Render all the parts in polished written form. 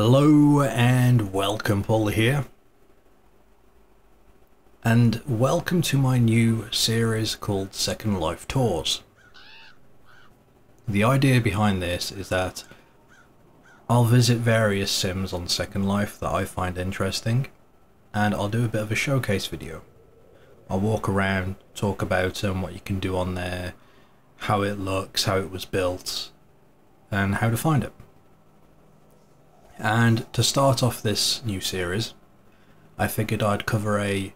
Hello and welcome, Pauleh here, and welcome to my new series called Second Life Tours. The idea behind this is that I'll visit various sims on Second Life that I find interesting, and I'll do a bit of a showcase video. I'll walk around, talk about them, what you can do on there, how it looks, how it was built, and how to find it. And to start off this new series, I figured I'd cover a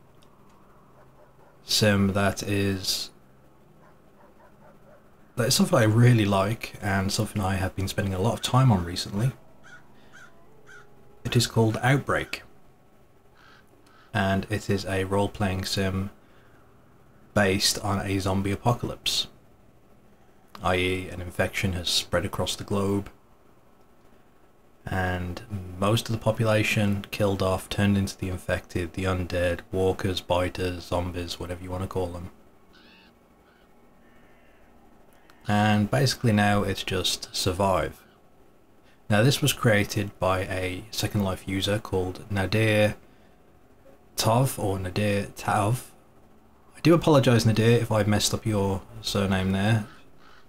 sim that is something I really like and something I have been spending a lot of time on recently. It is called Outbreak, and it is a role-playing sim based on a zombie apocalypse, i.e. an infection has spread across the globe and most of the population killed off, turned into the infected, the undead, walkers, biters, zombies, whatever you want to call them. And basically now it's just survive. Now this was created by a Second Life user called Nadir Tav, or Nadir Tav. I do apologise, Nadir, if I messed up your surname there.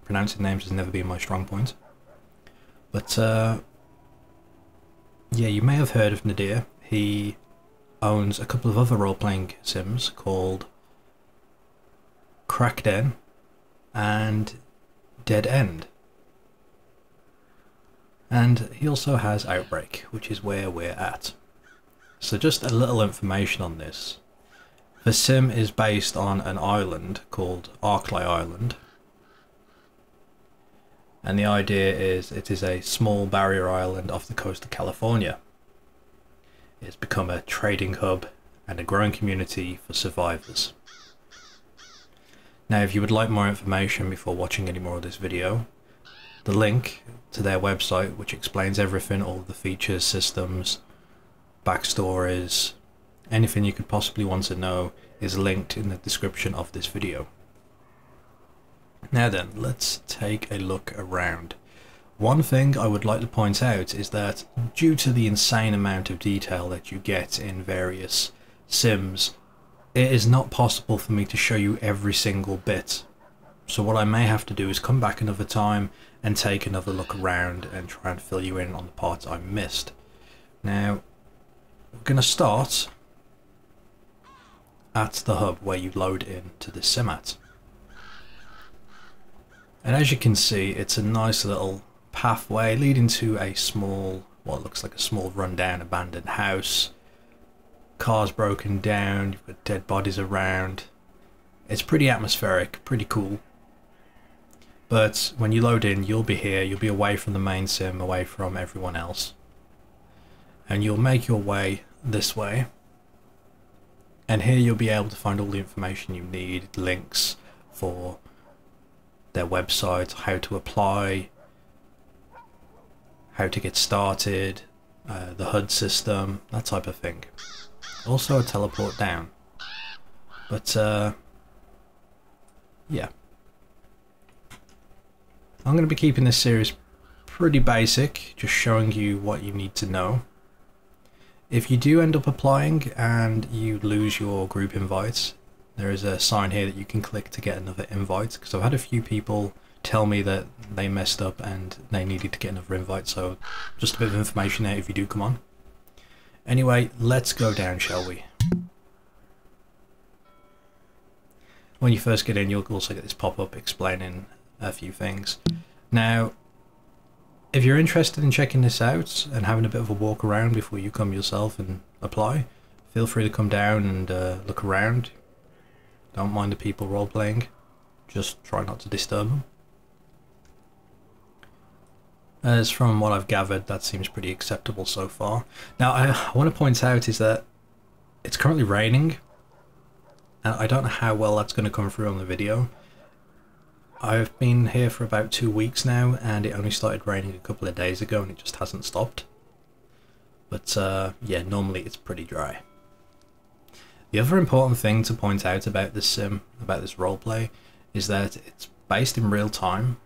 Pronouncing names has never been my strong point. But yeah, you may have heard of Nadir. He owns a couple of other role-playing sims called Crackden and Dead End. And he also has Outbreak, which is where we're at. So just a little information on this. The sim is based on an island called Arklay Island. And the idea is it is a small barrier island off the coast of California. It's become a trading hub and a growing community for survivors. Now if you would like more information before watching any more of this video, the link to their website, which explains everything, all of the features, systems, backstories, anything you could possibly want to know, is linked in the description of this video. Now then, let's take a look around. One thing I would like to point out is that due to the insane amount of detail that you get in various sims, it is not possible for me to show you every single bit. So what I may have to do is come back another time and take another look around and try and fill you in on the parts I missed. Now, we're going to start at the hub where you load into the sim at. And as you can see, it's a nice little pathway leading to a small, what looks like a small rundown abandoned house. Cars broken down, you've got dead bodies around. It's pretty atmospheric, pretty cool. But when you load in, you'll be here, you'll be away from the main sim, away from everyone else. And you'll make your way this way. And here you'll be able to find all the information you need, links for their website, how to apply, how to get started, the HUD system, that type of thing. Also a teleport down. But yeah. I'm going to be keeping this series pretty basic, just showing you what you need to know. If you do end up applying and you lose your group invites, there is a sign here that you can click to get another invite, because I've had a few people tell me that they messed up and they needed to get another invite, so just a bit of information there if you do come on. Anyway, let's go down, shall we? When you first get in, you'll also get this pop-up explaining a few things. Now, if you're interested in checking this out and having a bit of a walk around before you come yourself and apply, feel free to come down and look around. Don't mind the people role-playing, just try not to disturb them. As from what I've gathered, that seems pretty acceptable so far. Now I want to point out is that it's currently raining, and I don't know how well that's going to come through on the video. I've been here for about 2 weeks now, and it only started raining a couple of days ago and it just hasn't stopped. But yeah, normally it's pretty dry. The other important thing to point out about this sim, about this roleplay, is that it's based in real time.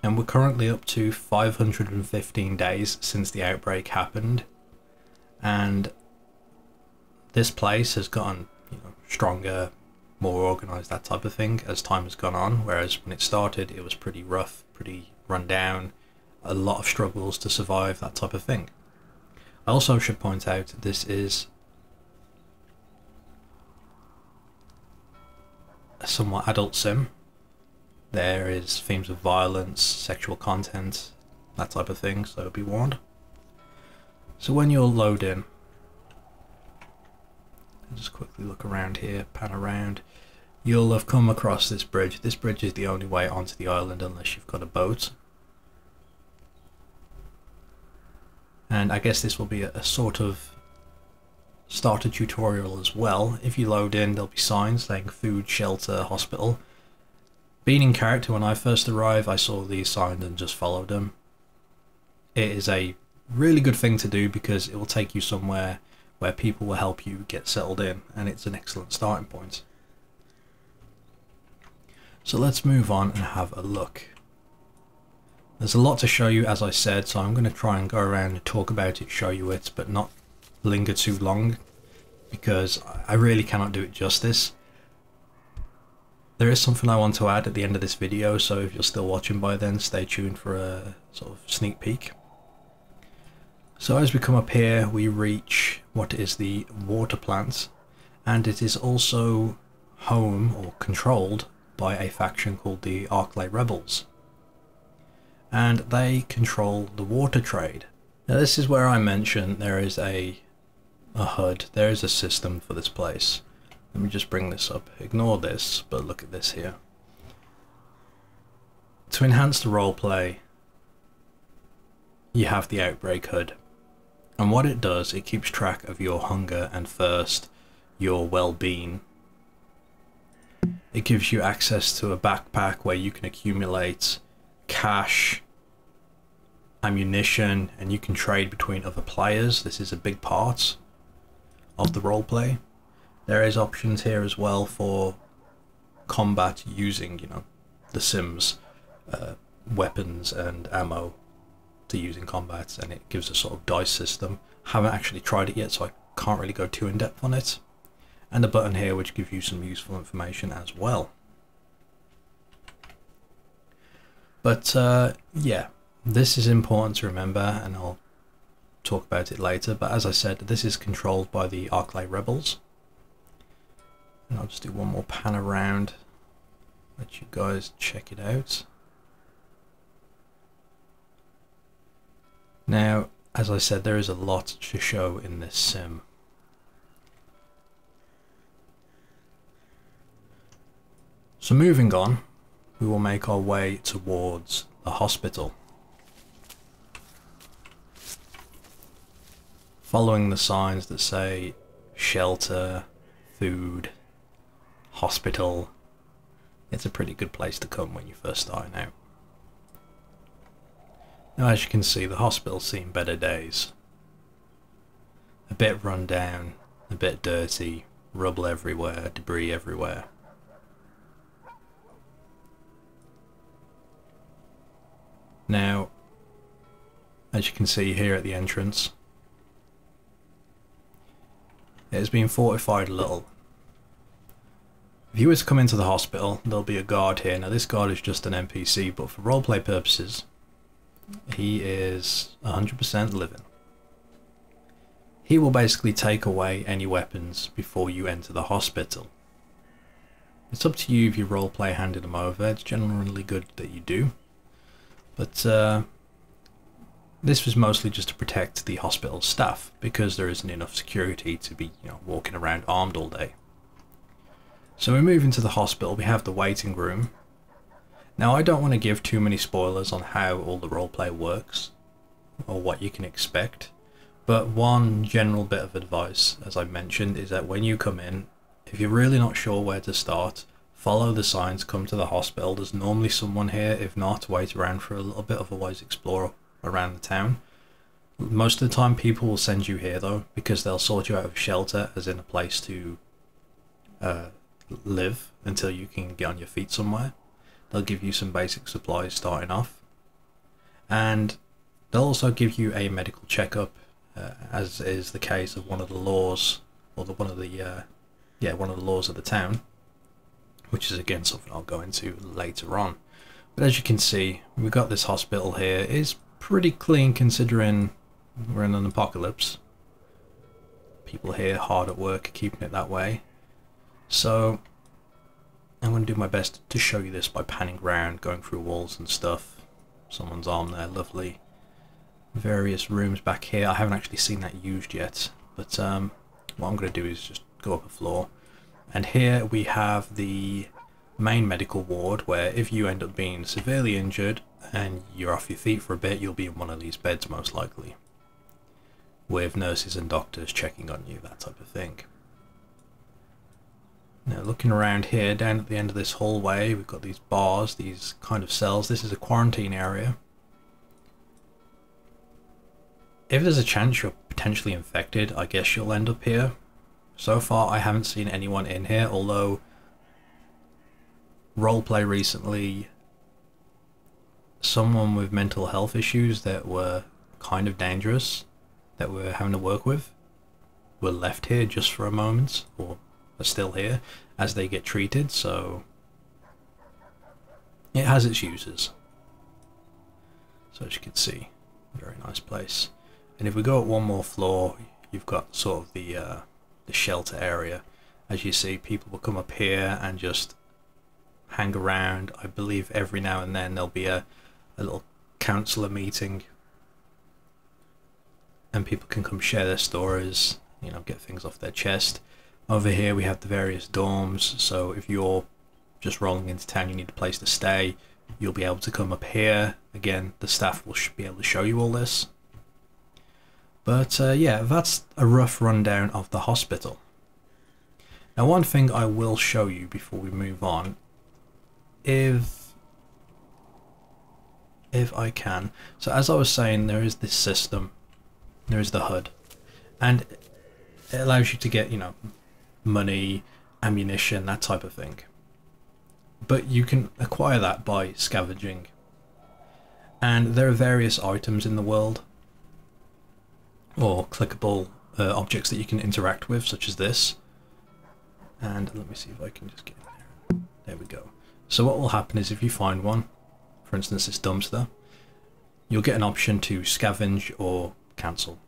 And we're currently up to 515 days since the outbreak happened, and this place has gotten, stronger, more organized, that type of thing, as time has gone on. Whereas when it started, it was pretty rough, pretty run down, a lot of struggles to survive, that type of thing. I also should point out this is a somewhat adult sim. There is themes of violence, sexual content, that type of thing, so be warned. So when you're loading, just quickly look around here, pan around, you'll have come across this bridge. This bridge is the only way onto the island unless you've got a boat. And I guess this will be a sort of starter tutorial as well. If you load in, there'll be signs saying food, shelter, hospital. Being in character, when I first arrived, I saw these signs and just followed them. It is a really good thing to do because it will take you somewhere where people will help you get settled in, and it's an excellent starting point. So let's move on and have a look. There's a lot to show you, as I said, so I'm going to try and go around and talk about it, show you it, but not linger too long, because I really cannot do it justice. There is something I want to add at the end of this video, so if you're still watching by then, stay tuned for a sort of sneak peek. So as we come up here, we reach what is the water plant, and it is also home or controlled by a faction called the Outbreak Rebels. And they control the water trade. Now this is where I mentioned there is a HUD, there is a system for this place. Let me just bring this up. Ignore this, but look at this here. To enhance the roleplay, you have the Outbreak HUD. And what it does, it keeps track of your hunger and thirst, your well-being. It gives you access to a backpack where you can accumulate cash, ammunition, and you can trade between other players. This is a big part of the roleplay. There is options here as well for combat using, the Sims weapons and ammo to use in combat, and it gives a sort of dice system. Haven't actually tried it yet, so I can't really go too in depth on it. And a button here which gives you some useful information as well. But yeah, this is important to remember, and I'll talk about it later. But as I said, this is controlled by the Outbreak Rebels. And I'll just do one more pan around, let you guys check it out. Now, as I said, there is a lot to show in this sim. So moving on, we will make our way towards the hospital. Following the signs that say shelter, food, hospital, it's a pretty good place to come when you first start out. Now as you can see, the hospital's seen better days. A bit run down, a bit dirty, rubble everywhere, debris everywhere. Now, as you can see here at the entrance, it has been fortified a little. If you were to come into the hospital, there'll be a guard here. Now this guard is just an NPC, but for roleplay purposes, he is 100% living. He will basically take away any weapons before you enter the hospital. It's up to you if you roleplay handing them over. It's generally good that you do. But this was mostly just to protect the hospital staff, because there isn't enough security to be, walking around armed all day. So we move into the hospital. We have the waiting room. Now I don't want to give too many spoilers on how all the roleplay works or what you can expect, but one general bit of advice, as I mentioned, is that when you come in, if you're really not sure where to start, follow the signs, come to the hospital. There's normally someone here. If not, wait around for a little bit, otherwise explore around the town. Most of the time people will send you here though, because they'll sort you out of shelter, as in a place to live until you can get on your feet somewhere. They'll give you some basic supplies starting off, And they'll also give you a medical checkup, as is the case of one of the laws, or one of the laws of the town, which is again something I'll go into later on. But as you can see, we've got this hospital here. It's pretty clean considering we're in an apocalypse. People here hard at work keeping it that way. So I'm going to do my best to show you this by panning around, going through walls and stuff. Someone's arm there, lovely. Various rooms back here. I haven't actually seen that used yet, but what I'm going to do is just go up a floor. And here we have the main medical ward, where if you end up being severely injured and you're off your feet for a bit, you'll be in one of these beds most likely, with nurses and doctors checking on you, that type of thing. Now looking around here, down at the end of this hallway, we've got these bars, these kind of cells. This is a quarantine area. If there's a chance you're potentially infected, I guess you'll end up here. So far I haven't seen anyone in here, although Roleplay recently, someone with mental health issues that were kind of dangerous, that we're having to work with, were left here just for a moment, or are still here as they get treated, so it has its uses. So as you can see, very nice place. And if we go up one more floor, you've got sort of the shelter area. As you see, people will come up here and just hang around. I believe every now and then there'll be a little counsellor meeting, and people can come share their stories, you know, get things off their chest. Over here we have the various dorms, so if you're just rolling into town, you need a place to stay, you'll be able to come up here. Again, the staff will be able to show you all this. But yeah, that's a rough rundown of the hospital. Now one thing I will show you before we move on, if I can. So as I was saying, there is this system, there is the HUD, and it allows you to get, you know, money, ammunition, that type of thing. But you can acquire that by scavenging. And there are various items in the world, or clickable objects that you can interact with, such as this. And let me see if I can just get in there. There we go. So what will happen is if you find one, for instance this dumpster, you'll get an option to scavenge or cancel.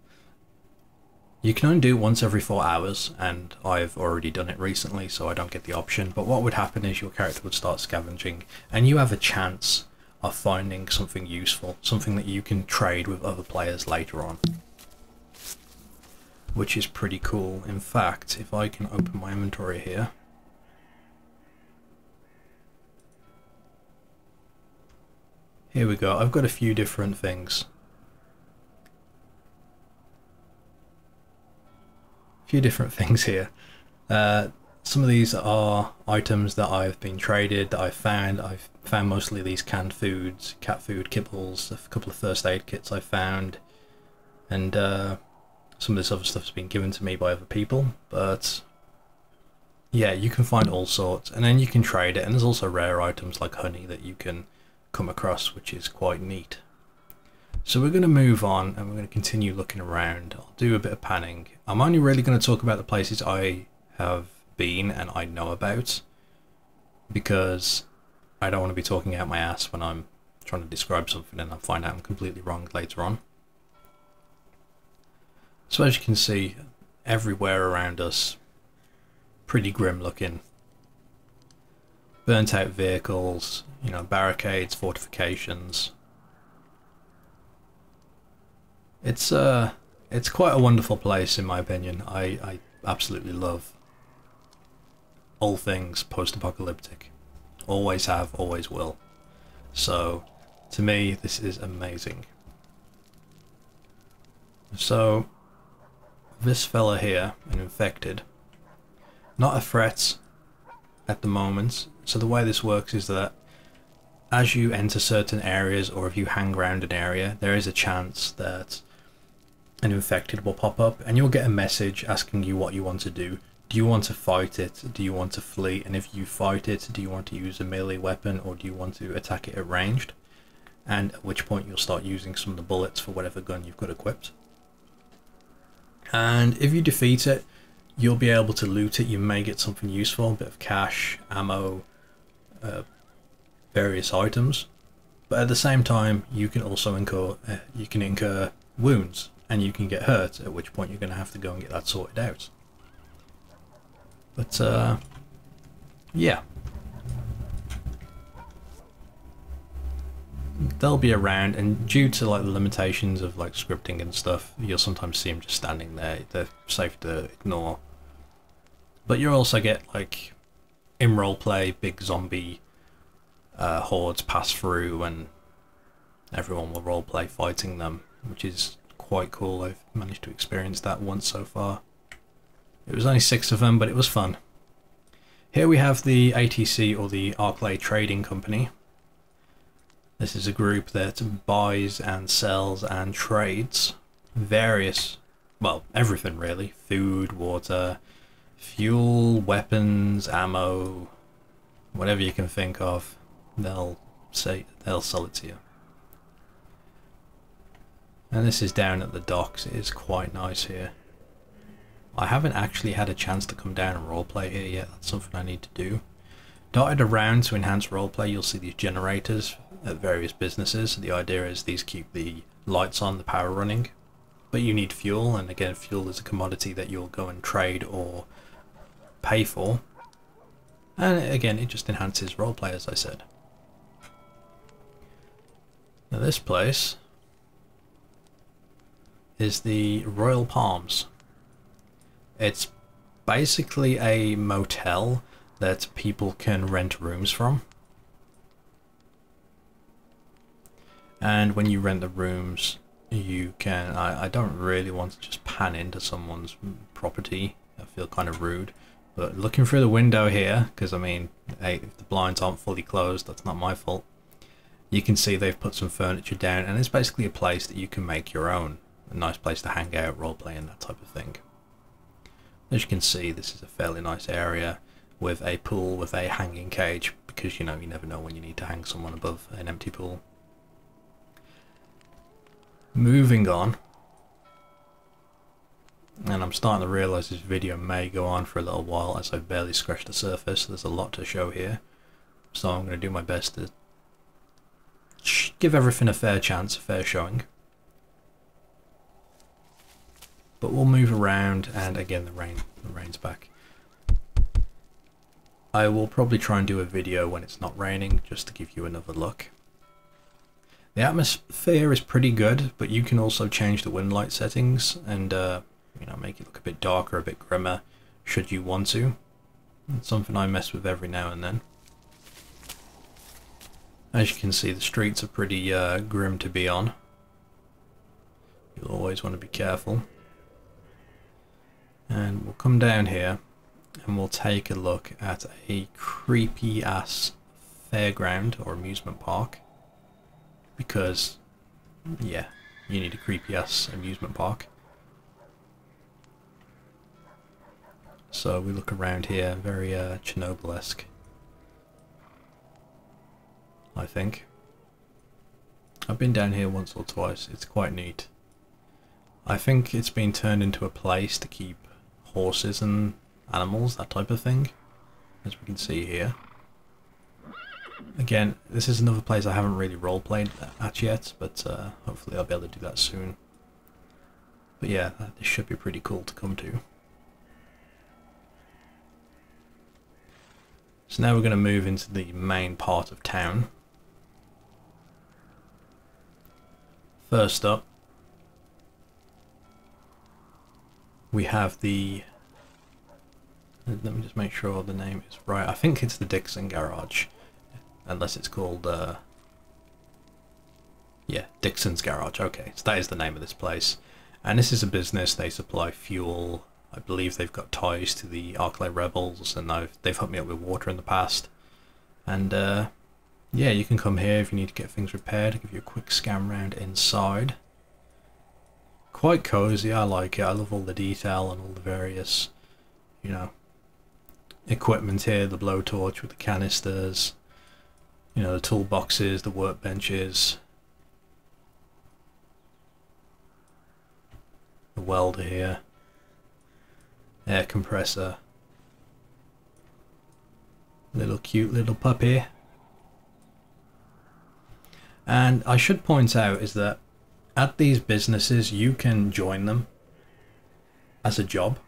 You can only do it once every 4 hours, and I've already done it recently, so I don't get the option. But what would happen is your character would start scavenging, and you have a chance of finding something useful, something that you can trade with other players later on, which is pretty cool. In fact, if I can open my inventory here, here we go. I've got a few different things. Here. Some of these are items that I've been traded, that I've found. I've found mostly these canned foods, cat food, kibbles, a couple of first aid kits I've found, and some of this other stuff's been given to me by other people. But yeah, you can find all sorts, and then you can trade it. And there's also rare items like honey that you can come across, which is quite neat. So we're going to move on, and we're going to continue looking around. I'll do a bit of panning. I'm only really going to talk about the places I have been and I know about, because I don't want to be talking out my ass when I'm trying to describe something and I find out I'm completely wrong later on. So as you can see, everywhere around us, pretty grim looking. Burnt out vehicles, you know, barricades, fortifications. It's quite a wonderful place in my opinion. I absolutely love all things post-apocalyptic. Always have, always will. So to me this is amazing. So this fella here, an infected, not a threat at the moment. So the way this works is that as you enter certain areas, or if you hang around an area, there is a chance that an infected will pop up, and you'll get a message asking you what you want to do. Do you want to fight it? Do you want to flee? And if you fight it, do you want to use a melee weapon, or do you want to attack it at ranged? and at which point you'll start using some of the bullets for whatever gun you've got equipped. And if you defeat it, you'll be able to loot it. You may get something useful, a bit of cash, ammo, various items. But at the same time, you can also incur wounds, and you can get hurt, at which point you're going to have to go and get that sorted out. But yeah, they'll be around, and due to like the limitations of like scripting and stuff, you'll sometimes see them just standing there. They're safe to ignore. But you'll also get, like, in roleplay, big zombie hordes pass through, and everyone will roleplay fighting them, which is quite cool. I've managed to experience that once so far. It was only 6 of them, but it was fun. Here we have the ATC, or the Arclay Trading Company. This is a group that buys and sells and trades various, well, everything really. Food, water, fuel, weapons, ammo, whatever you can think of, they'll sell it to you. And this is down at the docks. It is quite nice here. I haven't actually had a chance to come down and roleplay here yet. That's something I need to do. Dotted around to enhance roleplay, you'll see these generators at various businesses. The idea is these keep the lights on, the power running. But you need fuel, and again, fuel is a commodity that you'll go and trade or pay for. And again, it just enhances roleplay, as I said. Now this place is the Royal Palms. It's basically a motel that people can rent rooms from. And when you rent the rooms, you can... I don't really want to just pan into someone's property. I feel kind of rude. But looking through the window here, because I mean, hey, if the blinds aren't fully closed, that's not my fault. You can see they've put some furniture down, and it's basically a place that you can make your own. A nice place to hang out, roleplay, and that type of thing. As you can see, this is a fairly nice area with a pool with a hanging cage, because you know, you never know when you need to hang someone above an empty pool. Moving on, and I'm starting to realise this video may go on for a little while as I've barely scratched the surface. There's a lot to show here, so I'm going to do my best to give everything a fair chance, a fair showing. But we'll move around, and again the rain's back. I will probably try and do a video when it's not raining, just to give you another look. The atmosphere is pretty good, but you can also change the wind light settings and you know, make it look a bit darker, a bit grimmer, should you want to. It's something I mess with every now and then. As you can see, the streets are pretty grim to be on. You'll always want to be careful. And we'll come down here and we'll take a look at a creepy ass fairground or amusement park. Because, yeah, you need a creepy ass amusement park. So we look around here, very Chernobyl-esque, I think. I've been down here once or twice, it's quite neat. I think it's been turned into a place to keep horses and animals, that type of thing, as we can see here. Again, this is another place I haven't really roleplayed at yet, but hopefully I'll be able to do that soon. But yeah, this should be pretty cool to come to. So now we're going to move into the main part of town. First up, we have the... Let me just make sure the name is right. I think it's the Dixon Garage. Unless it's called, yeah, Dixon's Garage. Okay, so that is the name of this place. And this is a business. They supply fuel. I believe they've got ties to the Arclay Rebels, and they've hooked me up with water in the past. And, yeah, you can come here if you need to get things repaired. I'll give you a quick scan round inside. Quite cozy, I like it. I love all the detail and all the various, you know, equipment here. The blowtorch with the canisters. You know, the toolboxes, the workbenches, The welder here. Air compressor. Little cute little puppy. And I should point out is that at these businesses you can join them as a job,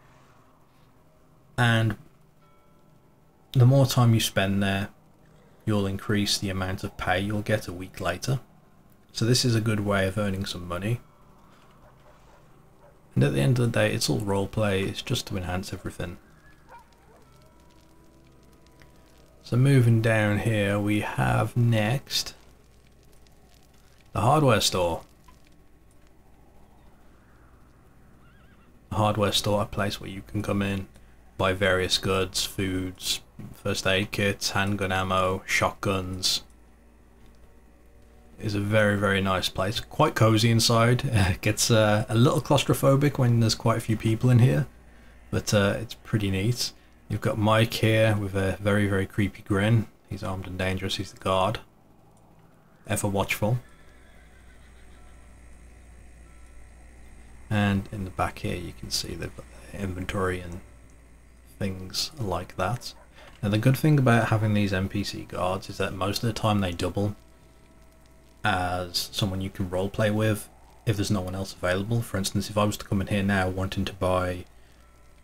and the more time you spend there, you'll increase the amount of pay you'll get a week later. So this is a good way of earning some money. And at the end of the day, it's all roleplay, it's just to enhance everything. So moving down here, we have next the hardware store. A hardware store, a place where you can come in, buy various goods, foods, first aid kits, handgun ammo, shotguns. It's a very, very nice place. Quite cozy inside. It gets a little claustrophobic when there's quite a few people in here, but it's pretty neat. You've got Mike here with a very, very creepy grin. He's armed and dangerous. He's the guard. Ever watchful. And in the back here you can see they've got their inventory and things like that. Now the good thing about having these NPC guards is that most of the time they double as someone you can roleplay with if there's no one else available. For instance, if I was to come in here now wanting to buy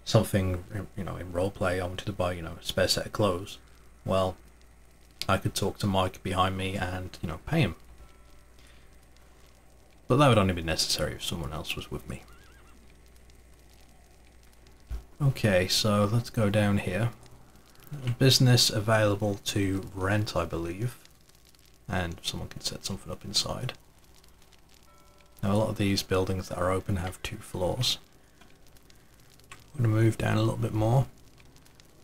something, you know, in roleplay, I wanted to buy, you know, a spare set of clothes, well, I could talk to Mike behind me and, you know, pay him. But that would only be necessary if someone else was with me. Okay, so let's go down here. Business available to rent, I believe. And someone can set something up inside. Now a lot of these buildings that are open have 2 floors. I'm going to move down a little bit more.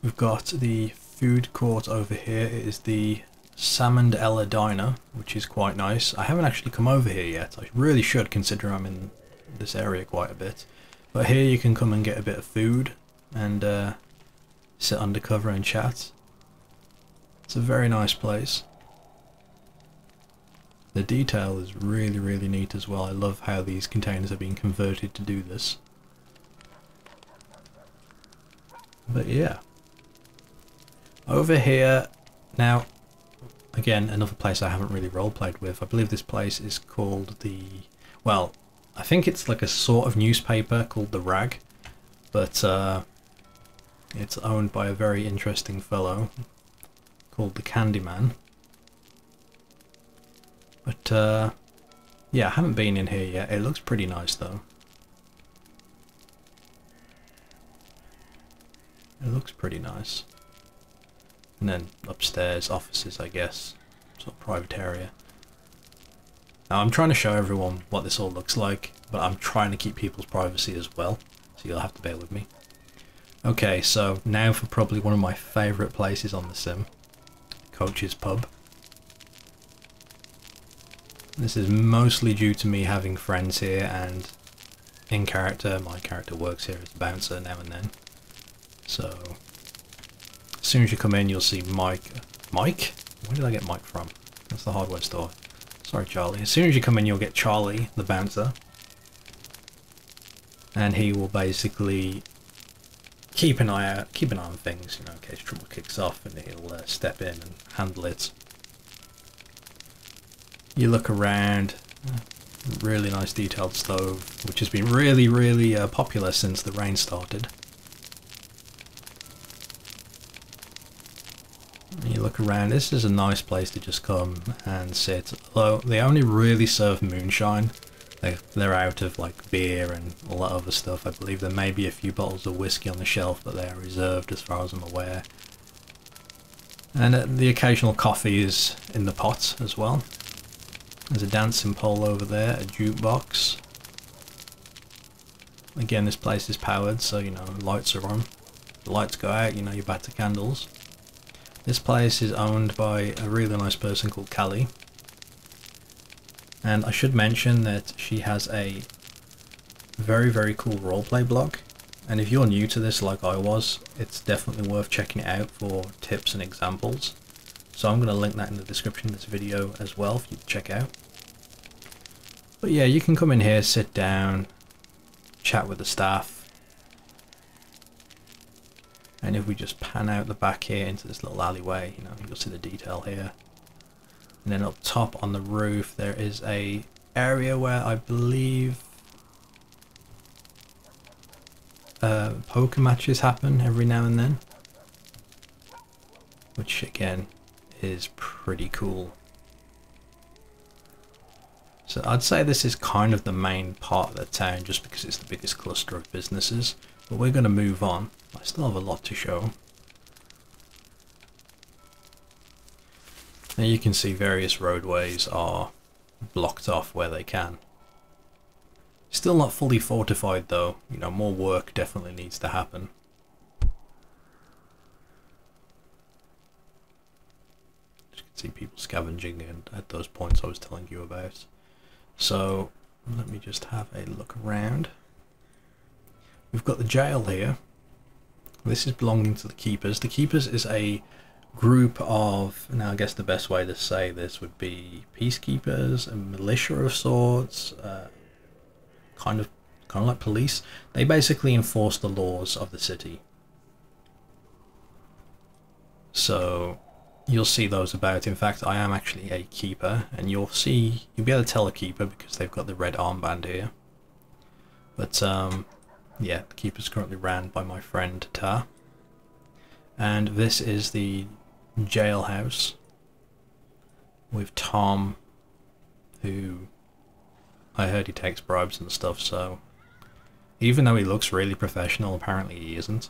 We've got the food court over here. It is the Salmon Ella Diner, which is quite nice. I haven't actually come over here yet. I really should, consider I'm in this area quite a bit. But here you can come and get a bit of food and sit undercover and chat. It's a very nice place. The detail is really, really neat as well. I love how these containers are being converted to do this. But yeah. Over here, now, again, another place I haven't really roleplayed with. I believe this place is called the... well, I think it's like a sort of newspaper called The Rag. But it's owned by a very interesting fellow called the Candyman. But yeah, I haven't been in here yet. It looks pretty nice though. It looks pretty nice. And then upstairs, offices, I guess. Sort of private area. Now I'm trying to show everyone what this all looks like, but I'm trying to keep people's privacy as well, so you'll have to bear with me. Okay, so now for probably one of my favourite places on the sim. Coach's Pub. This is mostly due to me having friends here, and in character, my character works here as a bouncer now and then. So, as soon as you come in, you'll see Mike. Mike? Where did I get Mike from? That's the hardware store. Sorry, Charlie. As soon as you come in, you'll get Charlie, the bouncer. And he will basically keep an eye on things, you know, in case trouble kicks off, and he'll step in and handle it. You look around, really nice detailed stove, which has been really, really popular since the rain started. You look around, this is a nice place to just come and sit, although they only really serve moonshine. They're out of like beer and all that other stuff. I believe there may be a few bottles of whiskey on the shelf, but they are reserved as far as I'm aware. And the occasional coffee is in the pot as well. There's a dancing pole over there, a jukebox. Again, this place is powered, so you know, lights are on. The lights go out, you know, you're back to candles. This place is owned by a really nice person called Callie. And I should mention that she has a very, very cool roleplay blog. And if you're new to this like I was, it's definitely worth checking it out for tips and examples. So I'm going to link that in the description of this video as well for you to check out. But yeah, you can come in here, sit down, chat with the staff. And if we just pan out the back here into this little alleyway, you know, you'll see the detail here. And then up top on the roof there is a area where I believe poker matches happen every now and then, which again is pretty cool. So I'd say this is kind of the main part of the town just because it's the biggest cluster of businesses, but we're going to move on. I still have a lot to show. Now you can see various roadways are blocked off where they can. Still not fully fortified though, you know, more work definitely needs to happen. You can see people scavenging and at those points I was telling you about. So let me just have a look around. We've got the jail here. This is belonging to the Keepers. The Keepers is a group of, now I guess the best way to say this would be peacekeepers, a militia of sorts, kind of like police. They basically enforce the laws of the city. So you'll see those about. In fact, I am actually a keeper, and you'll be able to tell a keeper because they've got the red armband here. But yeah, the keeper's currently ran by my friend Ta. And this is the jailhouse with Tom, who I heard he takes bribes and stuff, so even though he looks really professional, apparently he isn't.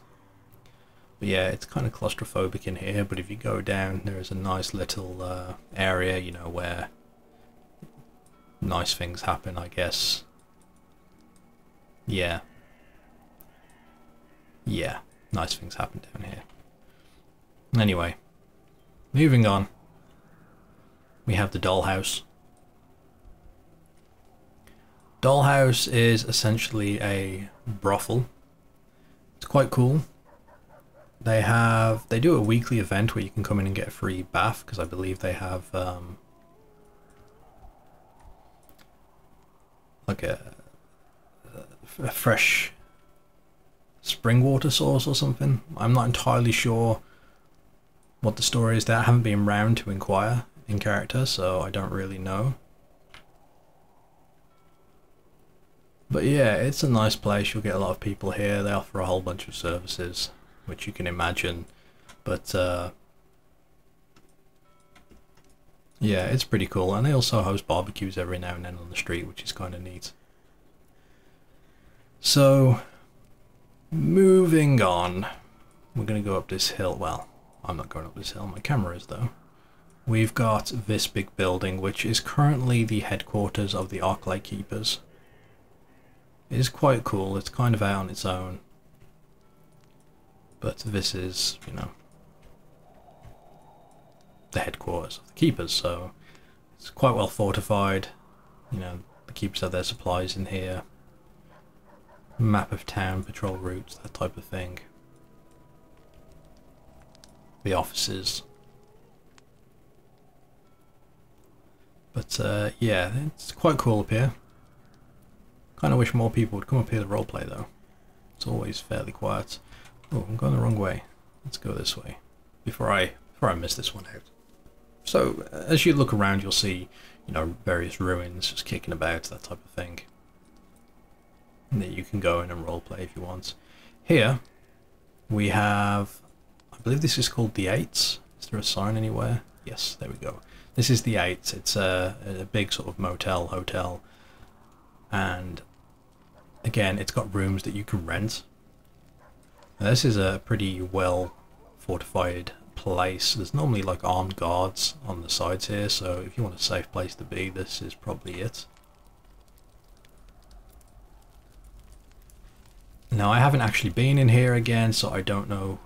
But yeah, it's kind of claustrophobic in here, but if you go down, there is a nice little area, you know, where nice things happen, I guess. Yeah, nice things happen down here. Anyway, moving on, we have the dollhouse. Dollhouse is essentially a brothel. It's quite cool. They do a weekly event where you can come in and get a free bath, because I believe they have like a fresh spring water source or something. I'm not entirely sure what the story is there. I haven't been round to inquire in character, so I don't really know. But yeah, it's a nice place. You'll get a lot of people here. They offer a whole bunch of services, which you can imagine. But yeah, it's pretty cool. And they also host barbecues every now and then on the street, which is kind of neat. So, moving on. We're going to go up this hill. Well, I'm not going up this hill. My camera is, though. We've got this big building, which is currently the headquarters of the Arclight Keepers. It is quite cool. It's kind of out on its own. But this is, you know, the headquarters of the Keepers, so it's quite well fortified. You know, the Keepers have their supplies in here. Map of town, patrol routes, that type of thing. The offices. But yeah, it's quite cool up here. Kind of wish more people would come up here to roleplay though. It's always fairly quiet. Oh, I'm going the wrong way. Let's go this way before I miss this one out. So as you look around, you'll see, you know, various ruins just kicking about, that type of thing. And that you can go in and roleplay if you want. Here we have, I believe this is called the Eights. Is there a sign anywhere? Yes, there we go. This is the Eights. It's a big sort of motel, hotel. And again, it's got rooms that you can rent. Now, this is a pretty well fortified place. There's normally like armed guards on the sides here, so if you want a safe place to be, this is probably it. Now, I haven't actually been in here again, so I don't know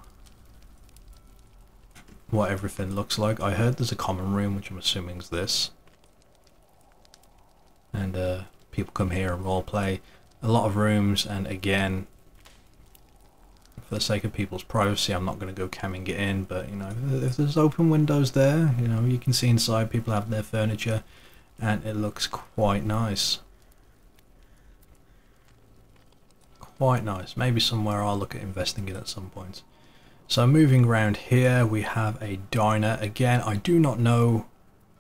what everything looks like. I heard there's a common room, which I'm assuming is this. And people come here and roleplay. A lot of rooms, and again, for the sake of people's privacy, I'm not going to go camming it in, but you know, if there's open windows there, you know, you can see inside. People have their furniture, and it looks quite nice. quite nice. Maybe somewhere I'll look at investing in at some point. So moving around here, we have a diner. Again, I do not know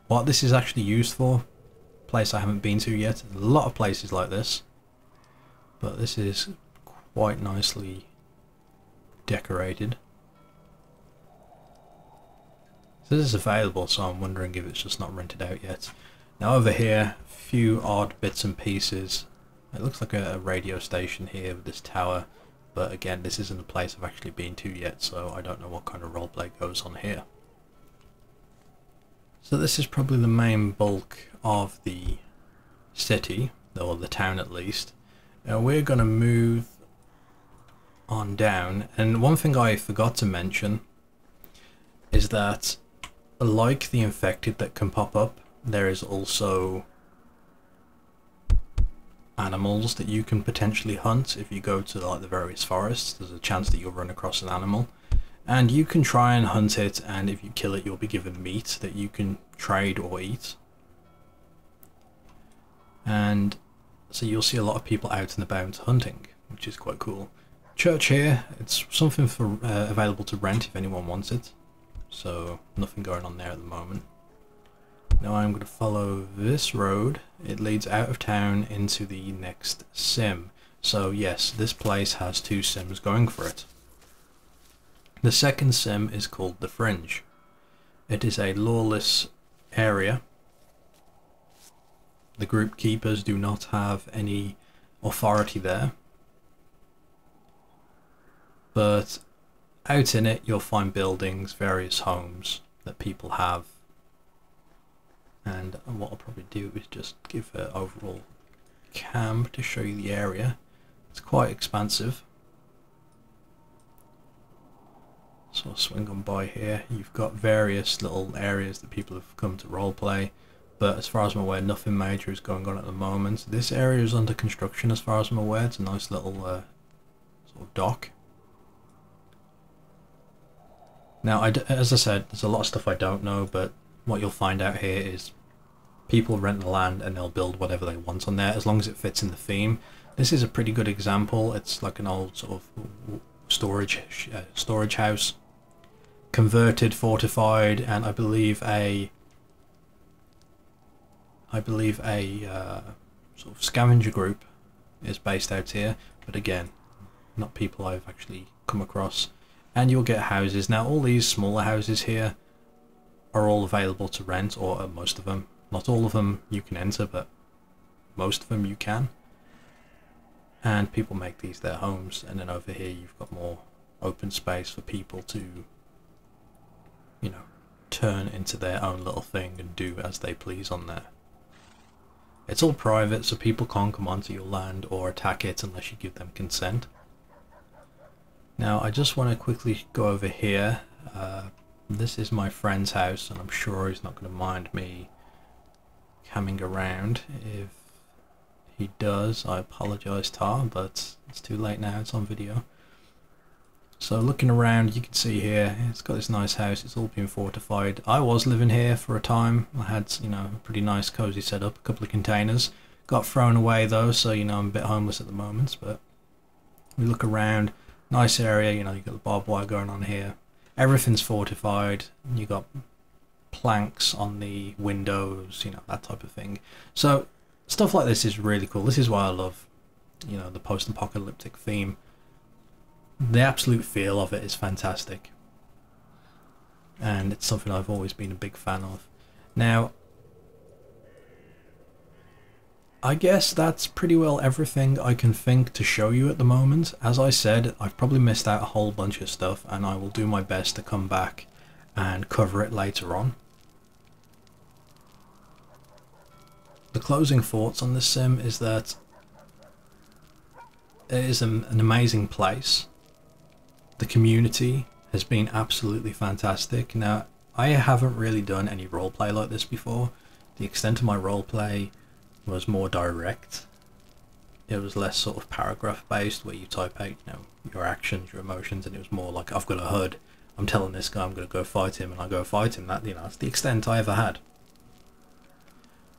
what this is actually used for. Place I haven't been to yet. A lot of places like this, but this is quite nicely decorated. So this is available, so I'm wondering if it's just not rented out yet. Now over here, a few odd bits and pieces. It looks like a radio station here with this tower, but again, this isn't a place I've actually been to yet, so I don't know what kind of roleplay goes on here. So this is probably the main bulk of the city, or the town at least. Now we're going to move on down, and one thing I forgot to mention is that, like the infected that can pop up, there is also animals that you can potentially hunt. If you go to like the various forests, there's a chance that you'll run across an animal, and you can try and hunt it, and if you kill it you'll be given meat that you can trade or eat. And so you'll see a lot of people out and about hunting, which is quite cool. Church here, it's something for available to rent if anyone wants it, so nothing going on there at the moment. Now I'm going to follow this road. It leads out of town into the next sim. So yes, this place has 2 sims going for it. The second sim is called The Fringe. It is a lawless area. The group keepers do not have any authority there. But out in it you'll find buildings, various homes that people have. And what I'll probably do is just give an overall cam to show you the area. It's quite expansive. So I'll swing on by here. You've got various little areas that people have come to roleplay, but as far as I'm aware, nothing major is going on at the moment. This area is under construction as far as I'm aware. It's a nice little sort of dock. Now, as I said, there's a lot of stuff I don't know, but what you'll find out here is people rent the land and they'll build whatever they want on there, as long as it fits in the theme. This is a pretty good example. It's like an old sort of storage house, converted, fortified, and I believe a sort of scavenger group is based out here, but again, not people I've actually come across. And you'll get houses. Now all these smaller houses here are all available to rent, or most of them. Not all of them you can enter, but most of them you can. And people make these their homes, and then over here you've got more open space for people to, you know, turn into their own little thing and do as they please on there. It's all private, so people can't come onto your land or attack it unless you give them consent. Now I just want to quickly go over here. This is my friend's house, and I'm sure he's not going to mind me coming around. If he does, I apologise, Tar, but it's too late now, it's on video. So looking around, you can see here, it's got this nice house, it's all been fortified. I was living here for a time. I had, you know, a pretty nice cozy setup, a couple of containers. Got thrown away though, so, you know, I'm a bit homeless at the moment, but we look around, nice area, you know, you got the barbed wire going on here. Everything's fortified. You got planks on the windows, you know, that type of thing. So stuff like this is really cool. This is why I love, you know, the post-apocalyptic theme. The absolute feel of it is fantastic, and it's something I've always been a big fan of. Now, I guess that's pretty well everything I can think to show you at the moment. As I said, I've probably missed out a whole bunch of stuff, and I will do my best to come back and cover it later on. The closing thoughts on this sim is that it is an amazing place. The community has been absolutely fantastic. Now, I haven't really done any roleplay like this before. The extent of my roleplay was more direct. It was less sort of paragraph based where you type out, you know, your actions, your emotions, and it was more like, I've got a HUD, I'm telling this guy I'm going to go fight him, and I go fight him. That, you know, that's the extent I ever had.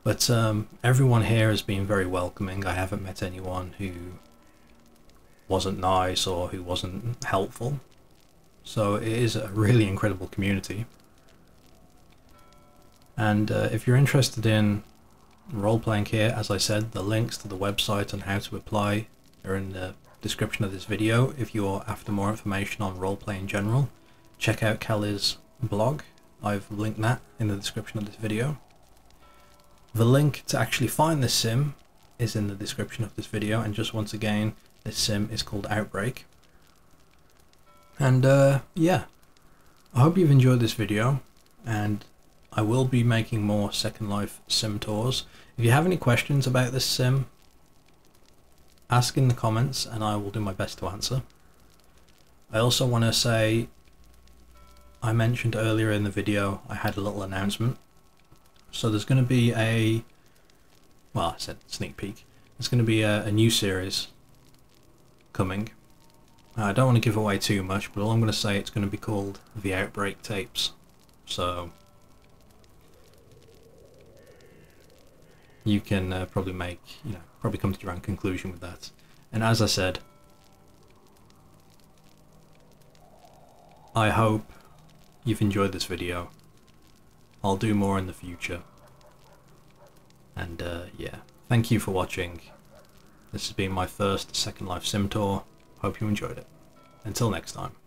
But everyone here has been very welcoming. I haven't met anyone who wasn't nice or who wasn't helpful. So it is a really incredible community. And if you're interested in role-playing here, as I said, the links to the website and how to apply are in the description of this video. If you're after more information on roleplay in general, check out Kelly's blog. I've linked that in the description of this video. The link to actually find this sim is in the description of this video, and just once again, this sim is called Outbreak. And yeah, I hope you've enjoyed this video, and I will be making more Second Life sim tours. If you have any questions about this sim, ask in the comments and I will do my best to answer. I also want to say, I mentioned earlier in the video I had a little announcement. So there's going to be a, well, I said sneak peek, there's going to be a new series coming. I don't want to give away too much, but all I'm going to say, it's going to be called The Outbreak Tapes. So you can probably make, probably come to your own conclusion with that. And as I said, I hope you've enjoyed this video. I'll do more in the future. And yeah, thank you for watching. This has been my first Second Life sim tour. Hope you enjoyed it. Until next time.